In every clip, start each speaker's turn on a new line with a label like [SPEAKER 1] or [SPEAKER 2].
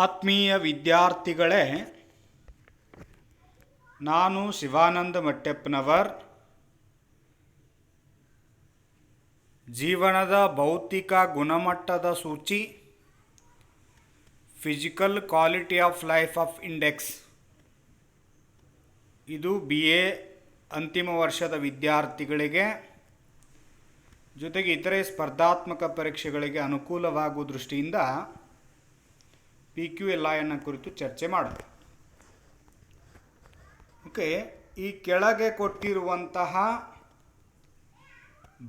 [SPEAKER 1] ಆತ್ಮೀಯ ವಿದ್ಯಾರ್ಥಿಗಳೇ, ನಾನು ಶಿವಾನಂದ ಮಟ್ಟೆಪ್ಪನವರ್. ಜೀವನದ ಭೌತಿಕ ಗುಣಮಟ್ಟದ ಸೂಚಿ, physical quality of life of index, ಇದು BA ಅಂತಿಮ ವರ್ಷದ ವಿದ್ಯಾರ್ಥಿಗಳಿಗೆ ಜೊತೆಗೆ ಇತರೆ ಸ್ಪರ್ಧಾತ್ಮಕ ಪರೀಕ್ಷೆಗಳಿಗೆ ಅನುಕೂಲವಾಗುವ ದೃಷ್ಟಿಯಿಂದ PQLIನ ಕುರಿತು ಚರ್ಚೆ ಮಾಡೋಣ. ಓಕೆ, ಈ ಕೆಳಗೆ ಕೊಟ್ಟಿರುವಂತಹ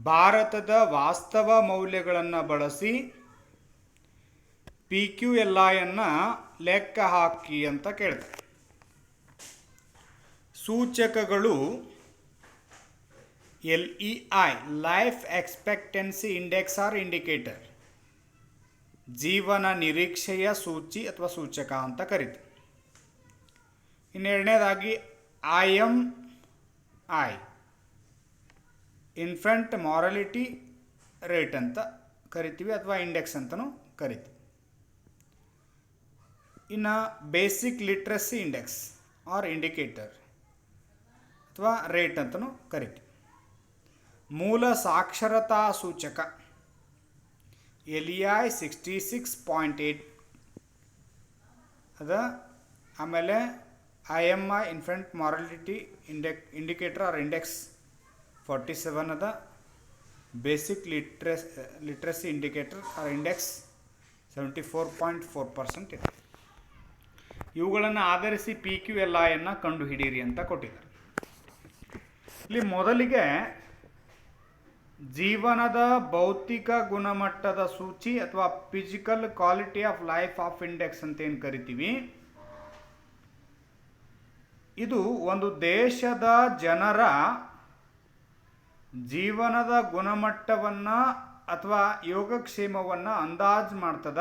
[SPEAKER 1] ಭಾರತದ ವಾಸ್ತವ ಮೌಲ್ಯಗಳನ್ನು ಬಳಸಿ PQLIಯನ್ನು ಲೆಕ್ಕ ಹಾಕಿ ಅಂತ ಕೇಳ್ತಾರೆ. ಸೂಚಕಗಳು LEI, life expectancy index or indicator, ಜೀವನ ನಿರೀಕ್ಷೆಯ ಸೂಚಿ ಅಥವಾ ಸೂಚಕ ಅಂತ ಕರೀತೀವಿ. ಇನ್ನೆರಡನೇದಾಗಿ IMI, ಇನ್ಫೆಂಟ್ ಮಾರಲಿಟಿ ರೇಟ್ ಅಂತ ಕರಿತೀವಿ ಅಥವಾ ಇಂಡೆಕ್ಸ್ ಅಂತಲೂ ಕರಿತೀವಿ. ಇನ್ನು basic literacy index or indicator ಅಥವಾ ರೇಟ್ ಅಂತಲೂ ಕರಿತೀವಿ. ಮೂಲ ಸಾಕ್ಷರತಾ ಸೂಚಕ LEI 66.8 ಅದ. ಆಮೇಲೆ IMI infant mortality indicator or index 47 ಅದ. Basic literacy indicator or index 74.4% ಇದೆ. ಇವುಗಳನ್ನು ಆಧರಿಸಿ PQLIಯನ್ನು ಕಂಡುಹಿಡಿಯಿರಿ ಅಂತ ಕೊಟ್ಟಿದ್ದಾರೆ. ಇಲ್ಲಿ ಮೊದಲಿಗೆ ಜೀವನದ ಭೌತಿಕ ಗುಣಮಟ್ಟದ ಸೂಚಿ ಅಥವಾ physical quality of life of index ಅಂತ ಏನು ಕರಿತೀವಿ, ಇದು ಒಂದು ದೇಶದ ಜನರ ಜೀವನದ ಗುಣಮಟ್ಟವನ್ನು ಅಥವಾ ಯೋಗಕ್ಷೇಮವನ್ನು ಅಂದಾಜು ಮಾಡ್ತದ.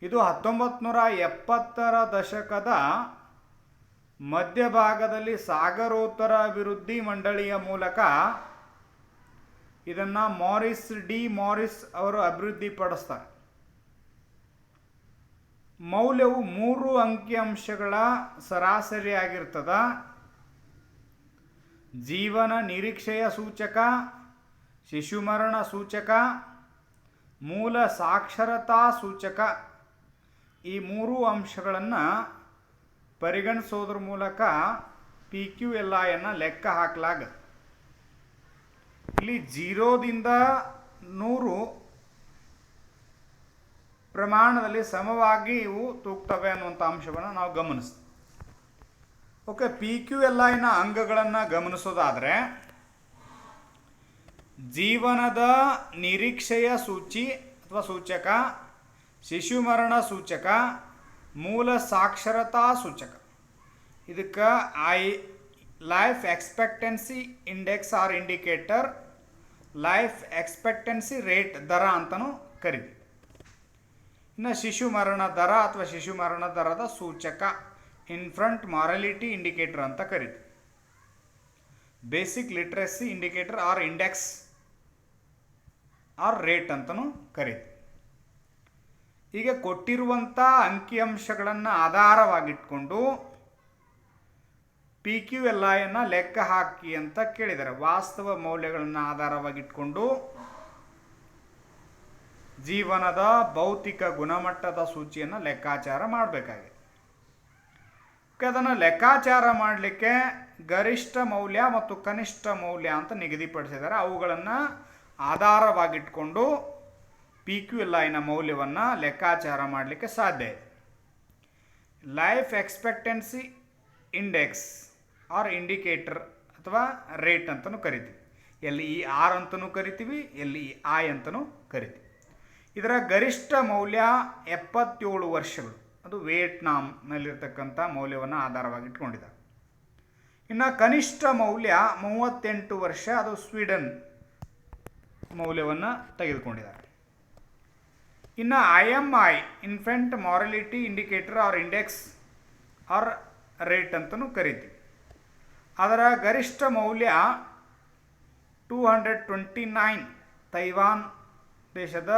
[SPEAKER 1] ಇದು 1970ರ ದಶಕದ ಮಧ್ಯಭಾಗದಲ್ಲಿ ಸಾಗರೋತ್ತರ ಅಭಿವೃದ್ಧಿ ಮಂಡಳಿಯ ಮೂಲಕ ಇದನ್ನು ಮಾರಿಸ್ ಅವರು ಅಭಿವೃದ್ಧಿಪಡಿಸ್ತಾರೆ. ಮೌಲ್ಯವು 3 ಅಂಕಿಅಂಶಗಳ ಸರಾಸರಿಯಾಗಿರ್ತದ. ಜೀವನ ನಿರೀಕ್ಷೆಯ ಸೂಚಕ, ಶಿಶು ಮರಣ ಸೂಚಕ, ಮೂಲ ಸಾಕ್ಷರತಾ ಸೂಚಕ, ಈ 3 ಅಂಶಗಳನ್ನು ಪರಿಗಣಿಸೋದ್ರ ಮೂಲಕ PQLIಯನ್ನು ಲೆಕ್ಕ ಹಾಕಲಾಗುತ್ತೆ. ಇಲ್ಲಿ 0ದಿಂದ 100 ಪ್ರಮಾಣದಲ್ಲಿ ಸಮವಾಗಿ ಇವು ತೂಗ್ತವೆ ಅನ್ನುವಂಥ ಅಂಶವನ್ನು ನಾವು ಗಮನಿಸ್ತೀವಿ. ಓಕೆ, PQLIನ ಅಂಗಗಳನ್ನು ಗಮನಿಸೋದಾದರೆ ಜೀವನದ ನಿರೀಕ್ಷೆಯ ಸೂಚಿ ಅಥವಾ ಸೂಚಕ, ಶಿಶು ಮರಣ ಸೂಚಕ, ಮೂಲ ಸಾಕ್ಷರತಾ ಸೂಚಕ. ಇದಕ್ಕೆ life expectancy index or indicator, life expectancy rate ದರ ಅಂತಲೂ ಕರಿತೀವಿ. ಇನ್ನು ಶಿಶು ಮರಣ ದರ ಅಥವಾ ಶಿಶು ಮರಣ ದರದ ಸೂಚಕ, ಇನ್ಫೆಂಟ್ ಮಾರಲಿಟಿ ಇಂಡಿಕೇಟರ್ ಅಂತ ಕರಿತೀವಿ. Basic literacy indicator or index or rate ಅಂತಲೂ ಕರಿತೀವಿ. ಈಗ ಕೊಟ್ಟಿರುವಂಥ ಅಂಕಿಅಂಶಗಳನ್ನು ಆಧಾರವಾಗಿಟ್ಕೊಂಡು PQLIಯನ್ನು ಲೆಕ್ಕ ಹಾಕಿ ಅಂತ ಕೇಳಿದ್ದಾರೆ. ವಾಸ್ತವ ಮೌಲ್ಯಗಳನ್ನು ಆಧಾರವಾಗಿಟ್ಕೊಂಡು ಜೀವನದ ಭೌತಿಕ ಗುಣಮಟ್ಟದ ಸೂಚಿಯನ್ನು ಲೆಕ್ಕಾಚಾರ ಮಾಡಬೇಕಾಗಿದೆ. ಅದನ್ನು ಲೆಕ್ಕಾಚಾರ ಮಾಡಲಿಕ್ಕೆ ಗರಿಷ್ಠ ಮೌಲ್ಯ ಮತ್ತು ಕನಿಷ್ಠ ಮೌಲ್ಯ ಅಂತ ನಿಗದಿಪಡಿಸಿದ್ದಾರೆ. ಅವುಗಳನ್ನು ಆಧಾರವಾಗಿಟ್ಕೊಂಡು PQLIನ ಮೌಲ್ಯವನ್ನು ಲೆಕ್ಕಾಚಾರ ಮಾಡಲಿಕ್ಕೆ ಸಾಧ್ಯ ಇದೆ. Life expectancy index or indicator ಅಥವಾ ರೇಟ್ ಅಂತಲೂ ಕರಿತೀವಿ. LER ಅಂತಲೂ ಕರಿತೀವಿ, LEI ಅಂತಲೂ ಕರಿತೀವಿ. ಇದರ ಗರಿಷ್ಠ ಮೌಲ್ಯ 77 ವರ್ಷಗಳು. ಅದು ವಿಯೆಟ್ನಾಂನಲ್ಲಿರ್ತಕ್ಕಂಥ ಮೌಲ್ಯವನ್ನು ಆಧಾರವಾಗಿಟ್ಕೊಂಡಿದ್ದಾರೆ. ಇನ್ನು ಕನಿಷ್ಠ ಮೌಲ್ಯ 38 ವರ್ಷ. ಅದು ಸ್ವೀಡನ್ ಮೌಲ್ಯವನ್ನು ತೆಗೆದುಕೊಂಡಿದ್ದಾರೆ. ಇನ್ನು IMI infant mortality indicator or index or rate ಅಂತಲೂ ಕರಿತೀವಿ. ಅದರ ಗರಿಷ್ಠ ಮೌಲ್ಯ 229 ತೈವಾನ್ ದೇಶದ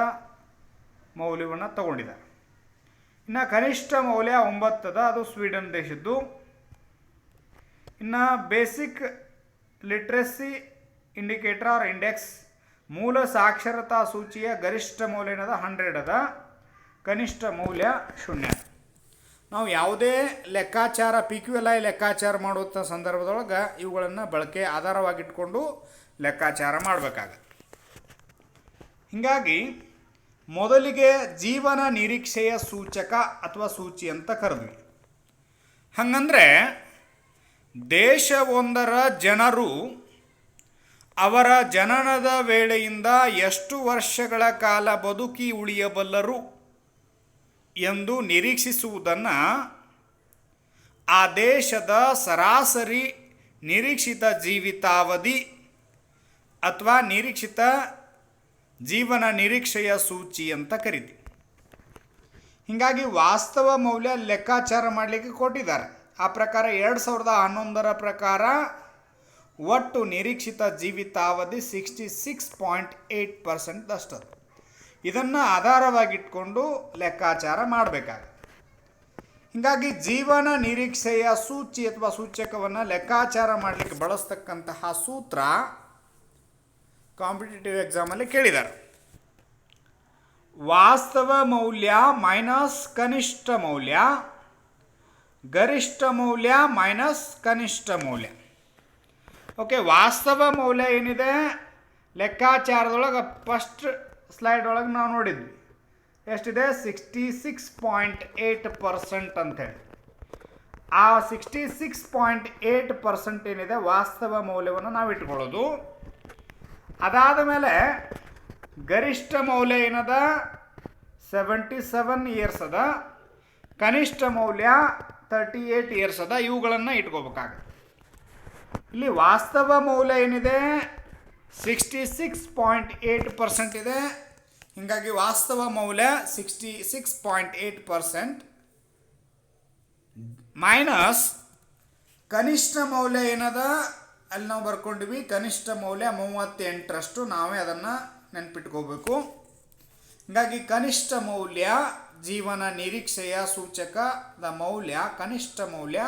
[SPEAKER 1] ಮೌಲ್ಯವನ್ನು ತಗೊಂಡಿದ್ದಾರೆ. ಇನ್ನು ಕನಿಷ್ಠ ಮೌಲ್ಯ 9 ಅದ, ಅದು ಸ್ವೀಡನ್ ದೇಶದ್ದು. ಇನ್ನು basic literacy indicator or index, ಮೂಲ ಸಾಕ್ಷರತಾ ಸೂಚಿಯ ಗರಿಷ್ಠ ಮೌಲ್ಯ ಏನದ 100 ಅದ, ಕನಿಷ್ಠ ಮೌಲ್ಯ 0. ನಾವು ಯಾವುದೇ ಲೆಕ್ಕಾಚಾರ PQLI ಲೆಕ್ಕಾಚಾರ ಮಾಡುವಂಥ ಸಂದರ್ಭದೊಳಗೆ ಇವುಗಳನ್ನು ಬಳಕೆ ಆಧಾರವಾಗಿಟ್ಕೊಂಡು ಲೆಕ್ಕಾಚಾರ ಮಾಡಬೇಕಾಗತ್ತೆ. ಹೀಗಾಗಿ ಮೊದಲಿಗೆ ಜೀವನ ನಿರೀಕ್ಷೆಯ ಸೂಚಕ ಅಥವಾ ಸೂಚಿ ಅಂತ ಕರೆದ್ವಿ. ಹಾಗಂದರೆ ದೇಶವೊಂದರ ಜನರು ಅವರ ಜನನದ ವೇಳೆಯಿಂದ ಎಷ್ಟು ವರ್ಷಗಳ ಕಾಲ ಬದುಕಿ ಉಳಿಯಬಲ್ಲರು ಎಂದು ನಿರೀಕ್ಷಿಸುವುದನ್ನು ಆ ದೇಶದ ಸರಾಸರಿ ನಿರೀಕ್ಷಿತ ಜೀವಿತಾವಧಿ ಅಥವಾ ನಿರೀಕ್ಷಿತ ಜೀವನ ನಿರೀಕ್ಷೆಯ ಸೂಚಿ ಅಂತ ಕರಿತೀವಿ. ಹೀಗಾಗಿ ವಾಸ್ತವ ಮೌಲ್ಯ ಲೆಕ್ಕಾಚಾರ ಮಾಡಲಿಕ್ಕೆ ಕೊಟ್ಟಿದ್ದಾರೆ. ಆ ಪ್ರಕಾರ 2011 ಪ್ರಕಾರ ಒಟ್ಟು ನಿರೀಕ್ಷಿತ ಜೀವಿತಾವಧಿ 66.8% ಅಷ್ಟದು. ಇದನ್ನು ಆಧಾರವಾಗಿಟ್ಕೊಂಡು ಲೆಕ್ಕಾಚಾರ ಮಾಡಬೇಕಾಗುತ್ತೆ. ಹೀಗಾಗಿ ಜೀವನ ನಿರೀಕ್ಷೆಯ ಸೂಚಿ ಅಥವಾ ಸೂಚಕವನ್ನು ಲೆಕ್ಕಾಚಾರ ಮಾಡಲಿಕ್ಕೆ ಬಳಸ್ತಕ್ಕಂತಹ ಸೂತ್ರ ಕಾಂಪಿಟೇಟಿವ್ ಎಕ್ಸಾಮಲ್ಲಿ ಕೇಳಿದ್ದಾರೆ. ವಾಸ್ತವ ಮೌಲ್ಯ ಮೈನಸ್ ಕನಿಷ್ಠ ಮೌಲ್ಯ, ಗರಿಷ್ಠ ಮೌಲ್ಯ ಮೈನಸ್ ಕನಿಷ್ಠ ಮೌಲ್ಯ. ಓಕೆ, ವಾಸ್ತವ ಮೌಲ್ಯ ಏನಿದೆ ಲೆಕ್ಕಾಚಾರದೊಳಗೆ ಫಸ್ಟ್ ಸ್ಲೈಡ್ ಒಳಗೆ ನಾವು ನೋಡಿದ್ವಿ. ಎಷ್ಟಿದೆ? 66.8% ಅಂತೇಳಿ. ಆ 66.8% ಏನಿದೆ ವಾಸ್ತವ ಮೌಲ್ಯವನ್ನು ನಾವು ಇಟ್ಕೊಳ್ಳೋದು. ಅದಾದ ಮೇಲೆ ಗರಿಷ್ಠ ಮೌಲ್ಯ ಏನದ 77 ಇಯರ್ಸ್ ಅದ, ಕನಿಷ್ಠ ಮೌಲ್ಯ 38 ಇಯರ್ಸ್ ಅದ. ಇವುಗಳನ್ನು ಇಟ್ಕೋಬೇಕಾಗುತ್ತೆ. ಇಲ್ಲಿ ವಾಸ್ತವ ಮೌಲ್ಯ ಏನಿದೆ 66.8% ಇದೆ. ಹೀಗಾಗಿ ವಾಸ್ತವ ಮೌಲ್ಯ 66.8% ಮೈನಸ್ ಕನಿಷ್ಠ ಮೌಲ್ಯ ಏನದ ಅಲ್ಲಿ ನಾವು ಬರ್ಕೊಂಡಿವಿ. ಕನಿಷ್ಠ ಮೌಲ್ಯ 38ರಷ್ಟು. ನಾವೇ ಅದನ್ನು ನೆನ್ಪಿಟ್ಕೋಬೇಕು. ಹೀಗಾಗಿ ಕನಿಷ್ಠ ಮೌಲ್ಯ ಜೀವನ ನಿರೀಕ್ಷೆಯ ಸೂಚಕದ ಮೌಲ್ಯ ಕನಿಷ್ಠ ಮೌಲ್ಯ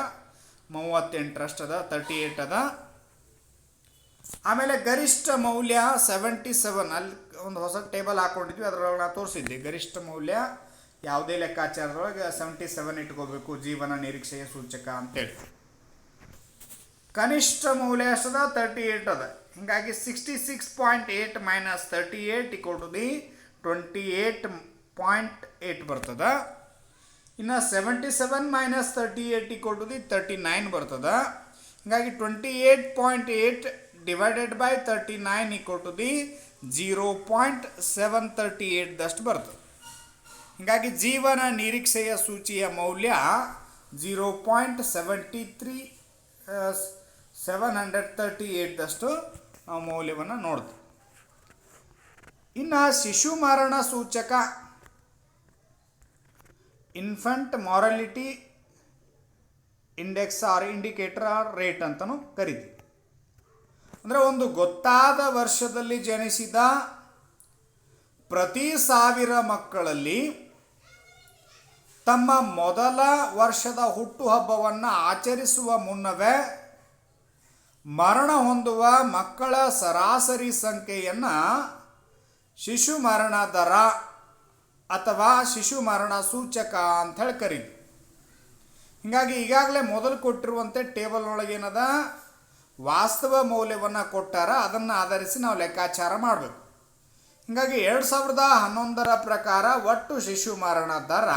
[SPEAKER 1] 38ರಷ್ಟು ಅದ, 38 ಅದ. ಆಮೇಲೆ ಗರಿಷ್ಠ ಮೌಲ್ಯ 77. ಅಲ್ಲಿ ಒಂದು ಹೊಸ ಟೇಬಲ್ ಹಾಕ್ಕೊಂಡಿದ್ವಿ, ಅದರೊಳಗೆ ನಾವು ತೋರಿಸಿದ್ವಿ ಗರಿಷ್ಠ ಮೌಲ್ಯ ಯಾವುದೇ ಲೆಕ್ಕಾಚಾರದೊಳಗೆ 77 ಇಟ್ಕೋಬೇಕು ಜೀವನ ನಿರೀಕ್ಷೆಯ ಸೂಚಕ ಅಂತೇಳಿ. ಕನಿಷ್ಠ ಮೌಲ್ಯ ಎಷ್ಟದ? 38 ಅದ. ಹೀಗಾಗಿ 66.8 ಮೈನಸ್ 38 ಈಕ್ವಲ್ ಟು ದಿ 28.8 ಬರ್ತದೆ. ಇನ್ನು 77 ಮೈನಸ್ 38 ಈಕ್ವಲ್ ಟು ದಿ 39 ಬರ್ತದೆ. ಹೀಗಾಗಿ 28.8 divided by 39 equal to the 0.738 ದಷ್ಟು ಬರ್ತದೆ. ಹೀಗಾಗಿ ಜೀವನ ನಿರೀಕ್ಷೆಯ ಸೂಚಿಯ ಮೌಲ್ಯ 0.738 ದಷ್ಟು ನಾವು ಮೌಲ್ಯವನ್ನು ನೋಡ್ತೀವಿ. ಇನ್ನು ಶಿಶು ಮರಣ ಸೂಚಕ infant mortality index or indicator or rate ಅಂತಲೂ ಕರಿತೀವಿ. ಅಂದರೆ ಒಂದು ಗೊತ್ತಾದ ವರ್ಷದಲ್ಲಿ ಜನಿಸಿದ ಪ್ರತಿ 1000 ಮಕ್ಕಳಲ್ಲಿ ತಮ್ಮ ಮೊದಲ ವರ್ಷದ ಹುಟ್ಟುಹಬ್ಬವನ್ನು ಆಚರಿಸುವ ಮುನ್ನವೇ ಮರಣ ಹೊಂದುವ ಮಕ್ಕಳ ಸರಾಸರಿ ಸಂಖ್ಯೆಯನ್ನು ಶಿಶು ಮರಣ ದರ ಅಥವಾ ಶಿಶು ಮರಣ ಸೂಚಕ ಅಂಥೇಳಿ ಕರೀತೀವಿ. ಹೀಗಾಗಿ ಈಗಾಗಲೇ ಮೊದಲು ಕೊಟ್ಟಿರುವಂತೆ ಟೇಬಲ್ನೊಳಗೆ ಏನದ ವಾಸ್ತವ ಮೌಲ್ಯವನ್ನು ಕೊಟ್ಟಾರ, ಅದನ್ನು ಆಧರಿಸಿ ನಾವು ಲೆಕ್ಕಾಚಾರ ಮಾಡಬೇಕು. ಹೀಗಾಗಿ 2011 ಪ್ರಕಾರ ಒಟ್ಟು ಶಿಶು ಮರಣ ದರ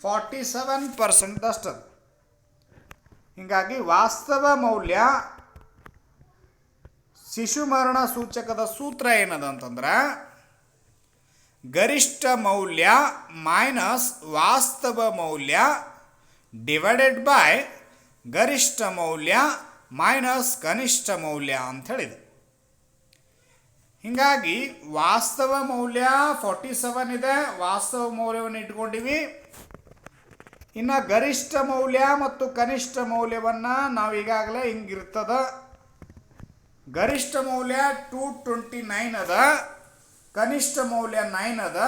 [SPEAKER 1] 47% ಅಷ್ಟದು. ಹೀಗಾಗಿ ವಾಸ್ತವ ಮೌಲ್ಯ ಶಿಶು ಮರಣ ಸೂಚಕದ ಸೂತ್ರ ಏನದ ಅಂತಂದ್ರೆ ಗರಿಷ್ಠ ಮೌಲ್ಯ ಮೈನಸ್ ವಾಸ್ತವ ಮೌಲ್ಯ ಡಿವೈಡೆಡ್ ಬೈ ಗರಿಷ್ಠ ಮೌಲ್ಯ ಮೈನಸ್ ಕನಿಷ್ಠ ಮೌಲ್ಯ ಅಂತ ಹೇಳಿದೆ. ಹೀಗಾಗಿ ವಾಸ್ತವ ಮೌಲ್ಯ 47 ಇದೆ, ವಾಸ್ತವ ಮೌಲ್ಯವನ್ನು ಇಟ್ಕೊಂಡಿವಿ. ಇನ್ನು ಗರಿಷ್ಠ ಮೌಲ್ಯ ಮತ್ತು ಕನಿಷ್ಠ ಮೌಲ್ಯವನ್ನು ನಾವು ಈಗಾಗಲೇ ಹಿಂಗಿರ್ತದ. ಗರಿಷ್ಠ ಮೌಲ್ಯ 229 ಅದ, ಕನಿಷ್ಠ ಮೌಲ್ಯ 9 ಅದ.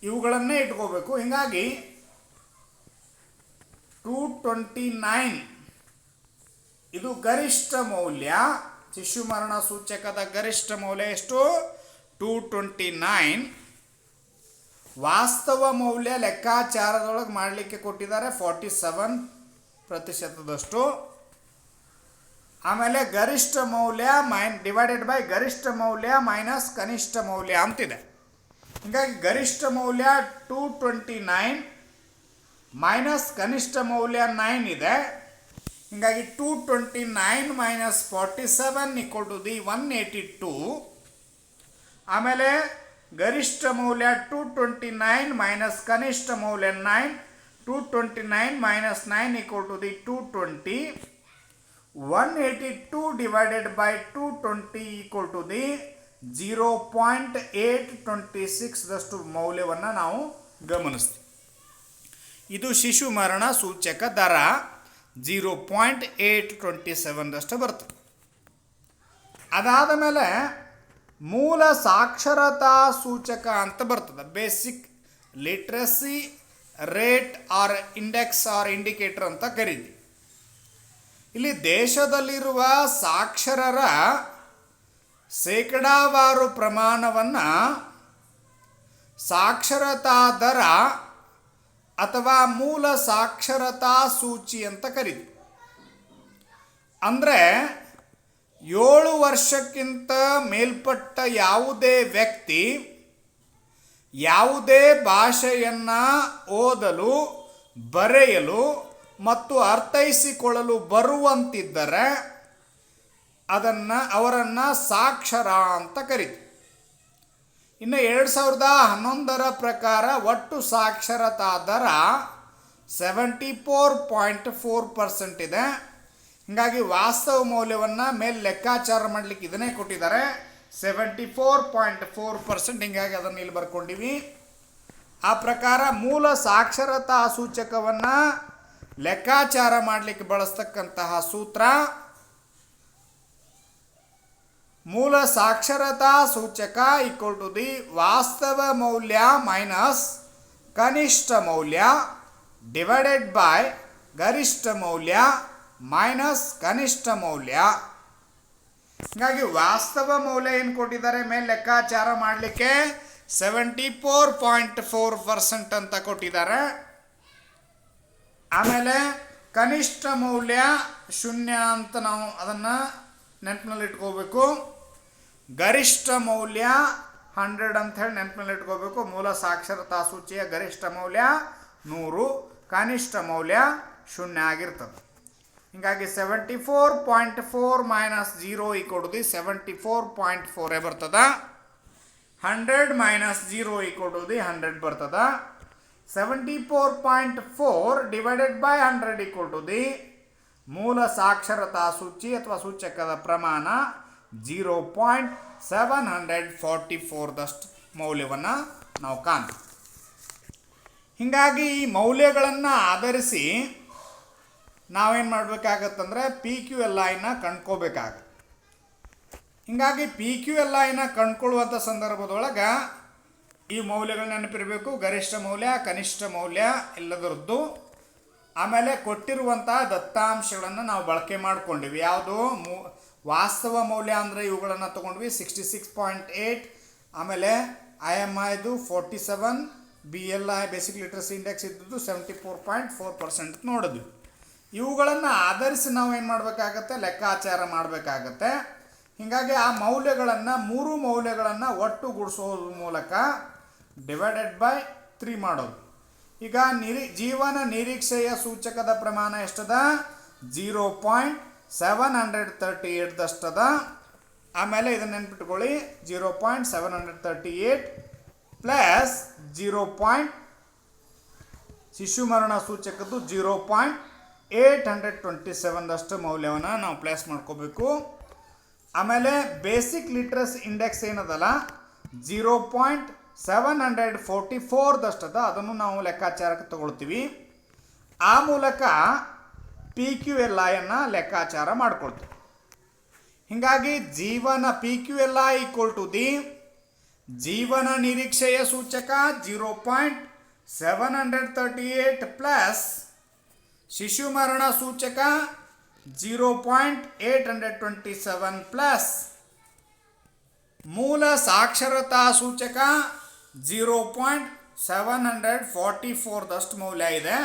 [SPEAKER 1] ಇವುಗಳನ್ನೇ ಇಟ್ಕೋಬೇಕು. ಹೀಗಾಗಿ 229 ಇದು ಗರಿಷ್ಠ ಮೌಲ್ಯ. ಶಿಶು ಮರಣ ಸೂಚಕದ ಗರಿಷ್ಠ ಮೌಲ್ಯ ಎಷ್ಟು? 229. ವಾಸ್ತವ ಮೌಲ್ಯ ಲೆಕ್ಕಾಚಾರದೊಳಗೆ ಮಾಡಲಿಕ್ಕೆ ಕೊಟ್ಟಿದ್ದಾರೆ 47%. ಆಮೇಲೆ ಗರಿಷ್ಠ ಮೌಲ್ಯ ಡಿವೈಡೆಡ್ ಬೈ ಗರಿಷ್ಠ ಮೌಲ್ಯ ಮೈನಸ್ ಕನಿಷ್ಠ ಮೌಲ್ಯ ಅಂತಿದೆ. ಹೀಗಾಗಿ ಗರಿಷ್ಠ ಮೌಲ್ಯ 229 ಮೈನಸ್ ಕನಿಷ್ಠ ಮೌಲ್ಯ 9 ಇದೆ. ಹೀಗಾಗಿ 229 ಮೈನಸ್ 47 ಈಕ್ವಲ್ ಟು ದಿ 182. ಆಮೇಲೆ ಗರಿಷ್ಠ ಮೌಲ್ಯ 229 ಮೈನಸ್ ಕನಿಷ್ಠ ಮೌಲ್ಯ 9. 229 minus 9 equal to the 220. 182 divided by 220 equal to the 0.826 ಮೌಲ್ಯವನ್ನು ನಾವು ಗಮನಿಸ್ತೀವಿ. ಇದು ಶಿಶು ಮರಣ ಸೂಚಕ ದರ 0.827 ಬರ್ತದೆ. ಅದಾದ ಮೇಲೆ ಮೂಲ ಸಾಕ್ಷರತಾ ಸೂಚಕ ಅಂತ ಬರ್ತದೆ. Basic literacy rate or index or indicator ಅಂತ ಕರೀತೀವಿ. ಇಲ್ಲಿ ದೇಶದಲ್ಲಿರುವ ಸಾಕ್ಷರರ ಶೇಕಡಾವಾರು ಪ್ರಮಾಣವನ್ನು ಸಾಕ್ಷರತಾ ದರ ಅಥವಾ ಮೂಲ ಸಾಕ್ಷರತಾ ಸೂಚಿ ಅಂತ ಕರೀತೀವಿ. ಅಂದರೆ 7 ವರ್ಷಕ್ಕಿಂತ ಮೇಲ್ಪಟ್ಟ ಯಾವುದೇ ವ್ಯಕ್ತಿ ಯಾವುದೇ ಭಾಷೆಯನ್ನು ಓದಲು, ಬರೆಯಲು ಮತ್ತು ಅರ್ಥೈಸಿಕೊಳ್ಳಲು ಬರುವಂತಿದ್ದರೆ ಅವರನ್ನು ಸಾಕ್ಷರ ಅಂತ ಕರೀತೀವಿ. ಇನ್ನು 2011 ಪ್ರಕಾರ ಒಟ್ಟು ಸಾಕ್ಷರತಾ ದರ 74.4% ಇದೆ. ಹೀಗಾಗಿ ವಾಸ್ತವ ಮೌಲ್ಯವನ್ನು ಮೇಲೆ ಲೆಕ್ಕಾಚಾರ ಮಾಡಲಿಕ್ಕೆ ಇದನ್ನೇ ಕೊಟ್ಟಿದ್ದಾರೆ 74.4%. ಹೀಗಾಗಿ ಅದನ್ನು ಇಲ್ಲಿ ಬರ್ಕೊಂಡಿವಿ. ಆ ಪ್ರಕಾರ ಮೂಲ ಸಾಕ್ಷರತಾ ಸೂಚಕವನ್ನು ಲೆಕ್ಕಾಚಾರ ಮಾಡಲಿಕ್ಕೆ ಬಳಸ್ತಕ್ಕಂತಹ ಸೂತ್ರ ಮೂಲ ಸಾಕ್ಷರತಾ ಸೂಚಕ ಈಕ್ವಲ್ ಟು ದಿ ವಾಸ್ತವ ಮೌಲ್ಯ ಮೈನಸ್ ಕನಿಷ್ಠ ಮೌಲ್ಯ ಡಿವೈಡೆಡ್ ಬೈ ಗರಿಷ್ಠ ಮೌಲ್ಯ ಮೈನಸ್ ಕನಿಷ್ಠ ಮೌಲ್ಯ. ಹೀಗಾಗಿ ವಾಸ್ತವ ಮೌಲ್ಯ ಏನು ಕೊಟ್ಟಿದ್ದಾರೆ ಮೇಲೆ ಲೆಕ್ಕಾಚಾರ ಮಾಡಲಿಕ್ಕೆ 74.4% ಅಂತ ಕೊಟ್ಟಿದ್ದಾರೆ. ಆಮೇಲೆ ಕನಿಷ್ಠ ಮೌಲ್ಯ 0 ಅಂತ ನಾವು ಅದನ್ನು ನೆನಪಿನಲ್ಲಿ ಇಟ್ಕೋಬೇಕು. ಗರಿಷ್ಠ ಮೌಲ್ಯ 100 ಅಂತ ಹೇಳಿ ನೆನಪಿನಲ್ಲಿ ಇಟ್ಕೋಬೇಕು. ಮೂಲ ಸಾಕ್ಷರತಾ ಸೂಚಿಯ ಗರಿಷ್ಠ ಮೌಲ್ಯ 100, ಕನಿಷ್ಠ ಮೌಲ್ಯ 0 ಆಗಿರ್ತದೆ. ಹೀಗಾಗಿ 74.4 ಮೈನಸ್ 0 ಈಕ್ವಲ್ ಟು ದಿ 74.4 ಬರ್ತದೆ. 100 ಮೈನಸ್ 0 ಈಕ್ವಲ್ ಟು ದಿ 100 ಬರ್ತದೆ. 74.4 divided by 100 equal to the ಮೂಲ ಸಾಕ್ಷರತಾ ಸೂಚಿ ಅಥವಾ ಸೂಚಕದ ಪ್ರಮಾಣ 0.744 ಮೌಲ್ಯವನ್ನು ನಾವು ಕಾಣ್ತೀವಿ. ಹೀಗಾಗಿ ಈ ಮೌಲ್ಯಗಳನ್ನು ಆಧರಿಸಿ ನಾವೇನು ಮಾಡಬೇಕಾಗತ್ತಂದ್ರೆ PQLIನ ಕಂಡ್ಕೋಬೇಕಾಗತ್ತೆ. ಹೀಗಾಗಿ PQLIನ ಕಂಡ್ಕೊಳ್ಳುವಂಥ ಸಂದರ್ಭದೊಳಗೆ ಈ ಮೌಲ್ಯಗಳು ನೆನಪಿರಬೇಕು. ಗರಿಷ್ಠ ಮೌಲ್ಯ, ಕನಿಷ್ಠ ಮೌಲ್ಯ ಎಲ್ಲದರದ್ದು. ಆಮೇಲೆ ಕೊಟ್ಟಿರುವಂಥ ದತ್ತಾಂಶಗಳನ್ನು ನಾವು ಬಳಕೆ ಮಾಡ್ಕೊಂಡಿವಿ. ಯಾವುದು ವಾಸ್ತವ ಮೌಲ್ಯ ಅಂದರೆ ಇವುಗಳನ್ನು ತೊಗೊಂಡ್ವಿ 66.8. ಆಮೇಲೆ IMIದು 47, BLI ಬೇಸಿಕ್ ಲಿಟ್ರಸಿ ಇಂಡೆಕ್ಸ್ ಇದ್ದದ್ದು 74.4% ನೋಡಿದ್ವಿ. ಇವುಗಳನ್ನು ಆಧರಿಸಿ ನಾವು ಏನು ಮಾಡಬೇಕಾಗತ್ತೆ, ಲೆಕ್ಕಾಚಾರ ಮಾಡಬೇಕಾಗತ್ತೆ. ಹೀಗಾಗಿ ಆ ಮೌಲ್ಯಗಳನ್ನು 3 ಮೌಲ್ಯಗಳನ್ನು ಒಟ್ಟುಗೂಡಿಸೋದ್ರ ಮೂಲಕ ಡಿವೈಡೆಡ್ ಬೈ 3 ಮಾಡೋದು. ಈಗ ಜೀವನ ನಿರೀಕ್ಷೆಯ ಸೂಚಕದ ಪ್ರಮಾಣ ಎಷ್ಟದ? 0.738 ಆಮೇಲೆ ಇದನ್ನು ನೆನ್ಪಿಟ್ಕೊಳ್ಳಿ 0.738 ಪ್ಲಸ್ 0. ಶಿಶು ಮರಣ ಸೂಚಕದ್ದು 0.827 ಮೌಲ್ಯವನ್ನು ನಾವು ಪ್ಲೇಸ್ ಮಾಡ್ಕೋಬೇಕು. ಆಮೇಲೆ ಬೇಸಿಕ್ ಲಿಟ್ರಸಿ ಇಂಡೆಕ್ಸ್ ಏನದಲ್ಲ 0.744 ಅದನ್ನು ನಾವು ಲೆಕ್ಕಾಚಾರಕ್ಕೆ ತಗೊಳ್ತೀವಿ. ಆ ಮೂಲಕ PQLIಯನ್ನು ಲೆಕ್ಕಾಚಾರ ಮಾಡ್ಕೊಳ್ತೀವಿ. ಹೀಗಾಗಿ ಜೀವನ PQLI ಈಕ್ವಲ್ ಟು ದಿ ಜೀವನ ನಿರೀಕ್ಷೆಯ ಸೂಚಕ 0.738 ಪ್ಲಸ್ ಶಿಶು ಮರಣ ಸೂಚಕ 0.827 ಪ್ಲಸ್ ಮೂಲ ಸಾಕ್ಷರತಾ ಸೂಚಕ 0.744 ದಷ್ಟು ಮೌಲ್ಯ ಇದೆ.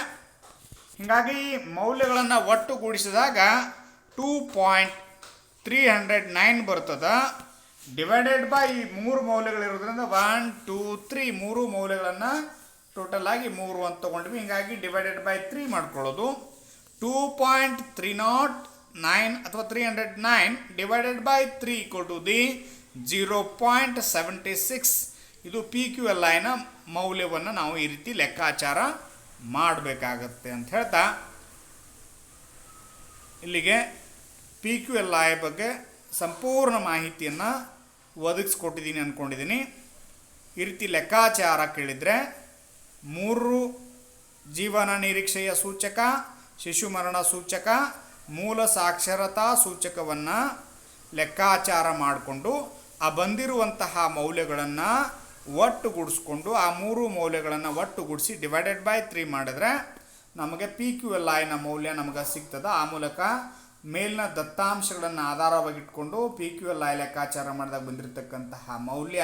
[SPEAKER 1] ಹೀಗಾಗಿ ಮೌಲ್ಯಗಳನ್ನು ಒಟ್ಟುಗೂಡಿಸಿದಾಗ 2.309 ಬರ್ತದೆ. ಡಿವೈಡೆಡ್ ಬೈ ಮೂರು ಮೌಲ್ಯಗಳಿರೋದ್ರಿಂದ 1 2 3 ಮೂರು ಮೌಲ್ಯಗಳನ್ನು ಟೋಟಲ್ ಆಗಿ 3 ಅಂತ ತೊಗೊಂಡ್ವಿ. ಹೀಗಾಗಿ ಡಿವೈಡೆಡ್ ಬೈ 3 ಮಾಡ್ಕೊಳ್ಳೋದು. 2.309 ಅಥವಾ 309 divided by 3 equal to the 0.76. ಇದು PQLIನ ಮೌಲ್ಯವನ್ನು ನಾವು ಈ ರೀತಿ ಲೆಕ್ಕಾಚಾರ ಮಾಡಬೇಕಾಗತ್ತೆ ಅಂತ ಹೇಳ್ತಾ ಇಲ್ಲಿಗೆ PQLI ಬಗ್ಗೆ ಸಂಪೂರ್ಣ ಮಾಹಿತಿಯನ್ನು ಒದಗಿಸ್ಕೊಟ್ಟಿದ್ದೀನಿ ಅಂದ್ಕೊಂಡಿದ್ದೀನಿ. ಈ ರೀತಿ ಲೆಕ್ಕಾಚಾರ ಕೇಳಿದರೆ 3 ಜೀವನ ನಿರೀಕ್ಷೆಯ ಸೂಚಕ, ಶಿಶು ಮರಣ ಸೂಚಕ, ಮೂಲ ಸಾಕ್ಷರತಾ ಸೂಚಕವನ್ನು ಲೆಕ್ಕಾಚಾರ ಮಾಡಿಕೊಂಡು ಆ ಬಂದಿರುವಂತಹ ಮೌಲ್ಯಗಳನ್ನು ಒಟ್ಟುಗೂಡಿಸ್ಕೊಂಡು ಆ ಮೂರು ಮೌಲ್ಯಗಳನ್ನು ಒಟ್ಟುಗೂಡಿಸಿ ಡಿವೈಡೆಡ್ ಬೈ 3 ಮಾಡಿದ್ರೆ ನಮಗೆ PQLIನ ಮೌಲ್ಯ ನಮಗೆ ಸಿಗ್ತದೆ. ಆ ಮೂಲಕ ಮೇಲಿನ ದತ್ತಾಂಶಗಳನ್ನು ಆಧಾರವಾಗಿಟ್ಕೊಂಡು PQLI ಲೆಕ್ಕಾಚಾರ ಮಾಡಿದಾಗ ಬಂದಿರತಕ್ಕಂತಹ ಮೌಲ್ಯ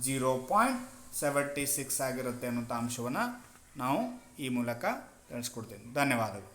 [SPEAKER 1] 0.76 ಆಗಿರುತ್ತೆ ಅನ್ನೋಂಥ ಅಂಶವನ್ನು ನಾವು ಈ ಮೂಲಕ ತಿಳಿಸ್ಕೊಡ್ತೇವೆ. ಧನ್ಯವಾದಗಳು.